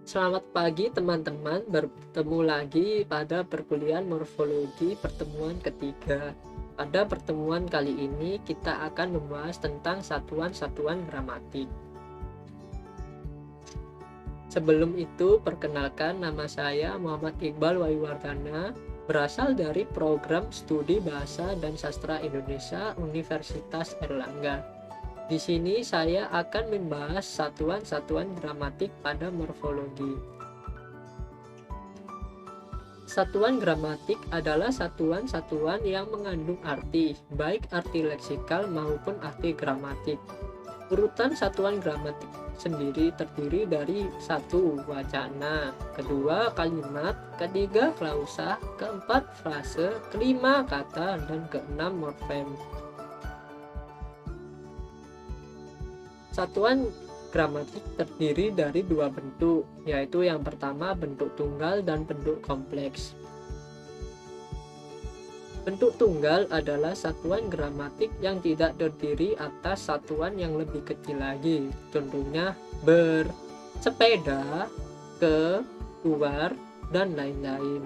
Selamat pagi teman-teman, bertemu lagi pada perkuliahan morfologi pertemuan ketiga. Pada pertemuan kali ini kita akan membahas tentang satuan-satuan gramatik. Sebelum itu, perkenalkan, nama saya Muhammad Iqbal Wahyuwardana, berasal dari program studi Bahasa dan Sastra Indonesia Universitas Airlangga. Di sini saya akan membahas satuan-satuan gramatik pada morfologi. Satuan gramatik adalah satuan-satuan yang mengandung arti, baik arti leksikal maupun arti gramatik. Urutan satuan gramatik sendiri terdiri dari 1. Wacana, kedua kalimat, ketiga klausa, keempat frase, kelima kata, dan keenam morfem. Satuan gramatik terdiri dari dua bentuk, yaitu yang pertama bentuk tunggal dan bentuk kompleks. Bentuk tunggal adalah satuan gramatik yang tidak terdiri atas satuan yang lebih kecil lagi, contohnya ber, sepeda, ke, keluar, dan lain-lain.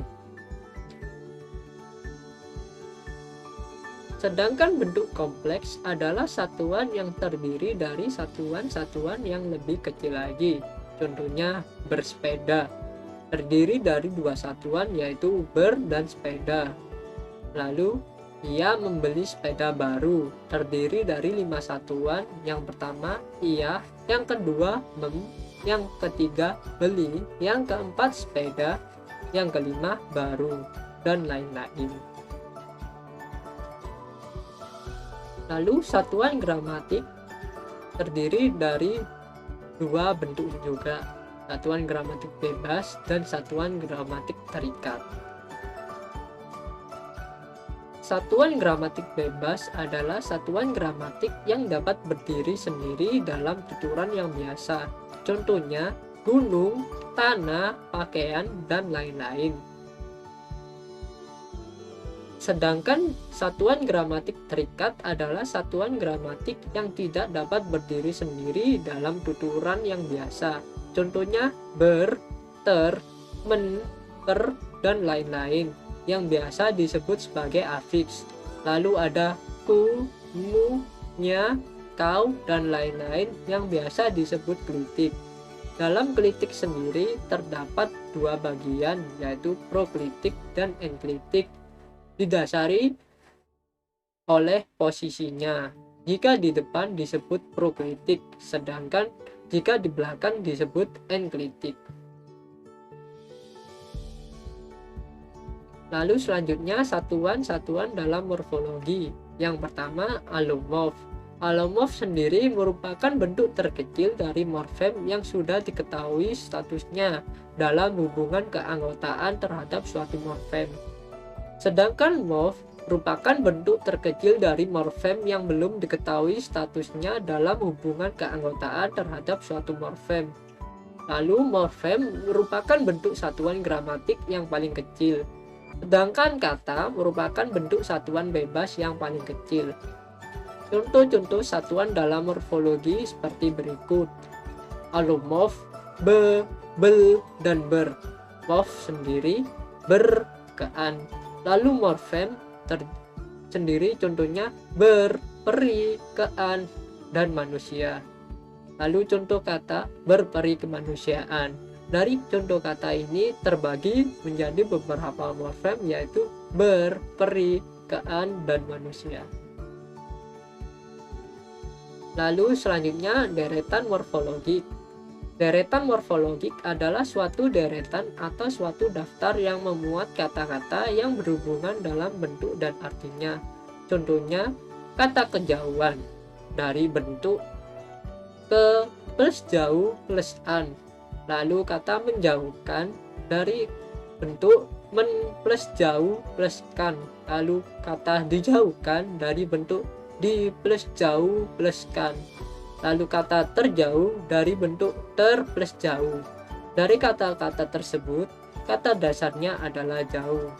Sedangkan bentuk kompleks adalah satuan yang terdiri dari satuan-satuan yang lebih kecil lagi. Contohnya bersepeda, terdiri dari dua satuan yaitu ber dan sepeda. Lalu ia membeli sepeda baru, terdiri dari 5 satuan. Yang pertama ia, yang kedua mem, yang ketiga beli, yang keempat sepeda, yang kelima baru, dan lain-lain. Lalu satuan gramatik terdiri dari dua bentuk juga, satuan gramatik bebas dan satuan gramatik terikat. Satuan gramatik bebas adalah satuan gramatik yang dapat berdiri sendiri dalam tuturan yang biasa, contohnya gunung, tanah, pakaian, dan lain-lain. Sedangkan satuan gramatik terikat adalah satuan gramatik yang tidak dapat berdiri sendiri dalam tuturan yang biasa. Contohnya ber, ter, men, per, dan lain-lain yang biasa disebut sebagai afiks. Lalu ada ku, mu, nya, kau, dan lain-lain yang biasa disebut klitik. Dalam klitik sendiri terdapat dua bagian, yaitu proklitik dan enklitik, didasari oleh posisinya. Jika di depan disebut proklitik, sedangkan jika di belakang disebut enklitik. Lalu selanjutnya satuan-satuan dalam morfologi. Yang pertama alomorf. Alomorf sendiri merupakan bentuk terkecil dari morfem yang sudah diketahui statusnya dalam hubungan keanggotaan terhadap suatu morfem. Sedangkan morf merupakan bentuk terkecil dari morfem yang belum diketahui statusnya dalam hubungan keanggotaan terhadap suatu morfem. Lalu morfem merupakan bentuk satuan gramatik yang paling kecil. Sedangkan kata merupakan bentuk satuan bebas yang paling kecil. Contoh-contoh satuan dalam morfologi seperti berikut. Alomorf, be, bel, dan ber. Morf sendiri, ber, kean. Lalu morfem sendiri contohnya ber, peri, kean, dan manusia. Lalu contoh kata berperi kemanusiaan. Dari contoh kata ini terbagi menjadi beberapa morfem yaitu ber, peri, kean, dan manusia. Lalu selanjutnya deretan morfologik. Deretan morfologik adalah suatu deretan atau suatu daftar yang memuat kata-kata yang berhubungan dalam bentuk dan artinya. Contohnya, kata kejauhan dari bentuk ke plus jauh plus an. Lalu kata menjauhkan dari bentuk men plus jauh plus kan. Lalu kata dijauhkan dari bentuk di plus jauh plus kan. Lalu kata terjauh dari bentuk ter plus jauh. Dari kata-kata tersebut, kata dasarnya adalah jauh.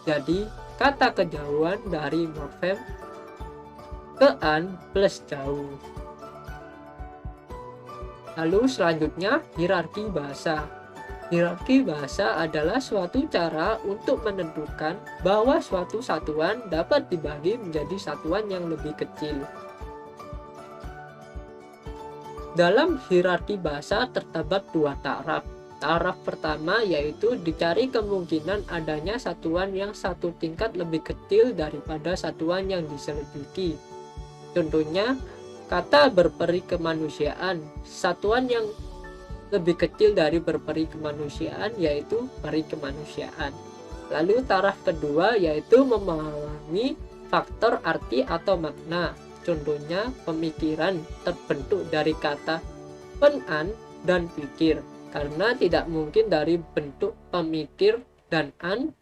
Jadi, kata kejauhan dari morfem kean plus jauh. Lalu selanjutnya hierarki bahasa. Hierarki bahasa adalah suatu cara untuk menentukan bahwa suatu satuan dapat dibagi menjadi satuan yang lebih kecil. Dalam hierarki bahasa terdapat dua taraf. Taraf pertama yaitu dicari kemungkinan adanya satuan yang satu tingkat lebih kecil daripada satuan yang diselidiki. Contohnya, kata berperi kemanusiaan. Satuan yang lebih kecil dari berperi kemanusiaan yaitu peri kemanusiaan. Lalu taraf kedua yaitu memahami faktor arti atau makna. Contohnya, pemikiran terbentuk dari kata pen-an dan pikir, karena tidak mungkin dari bentuk pemikir dan an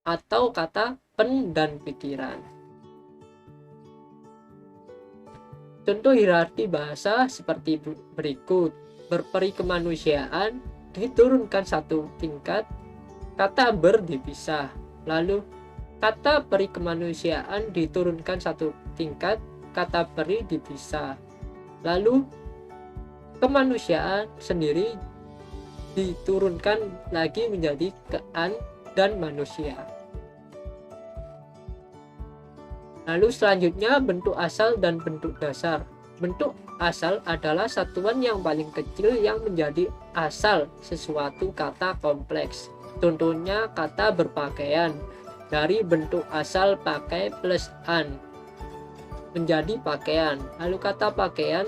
atau kata pen dan pikiran. Contoh hierarki bahasa seperti berikut. Berperi kemanusiaan diturunkan satu tingkat, kata ber dipisah. Lalu kata peri kemanusiaan diturunkan satu tingkat, kata peri dipisah. Lalu kemanusiaan sendiri diturunkan lagi menjadi kean dan manusia. Lalu selanjutnya bentuk asal dan bentuk dasar. Bentuk asal adalah satuan yang paling kecil yang menjadi asal sesuatu kata kompleks. Contohnya kata berpakaian. Dari bentuk asal pakai plus an menjadi pakaian. Lalu kata pakaian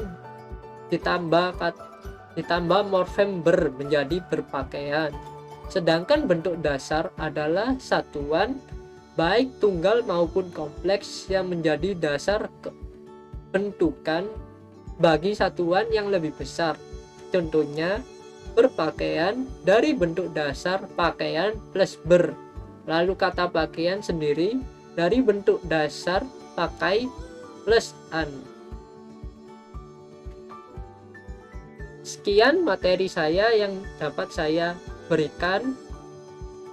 ditambah morfem ber menjadi berpakaian. Sedangkan bentuk dasar adalah satuan baik tunggal maupun kompleks yang menjadi dasar bentukan bagi satuan yang lebih besar. Contohnya berpakaian dari bentuk dasar pakaian plus ber. Lalu kata pakaian sendiri dari bentuk dasar pakai plus an. Sekian materi saya yang dapat saya berikan.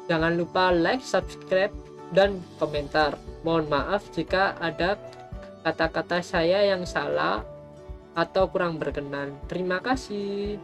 Jangan lupa like, subscribe, dan komentar. Mohon maaf jika ada kata-kata saya yang salah atau kurang berkenan. Terima kasih.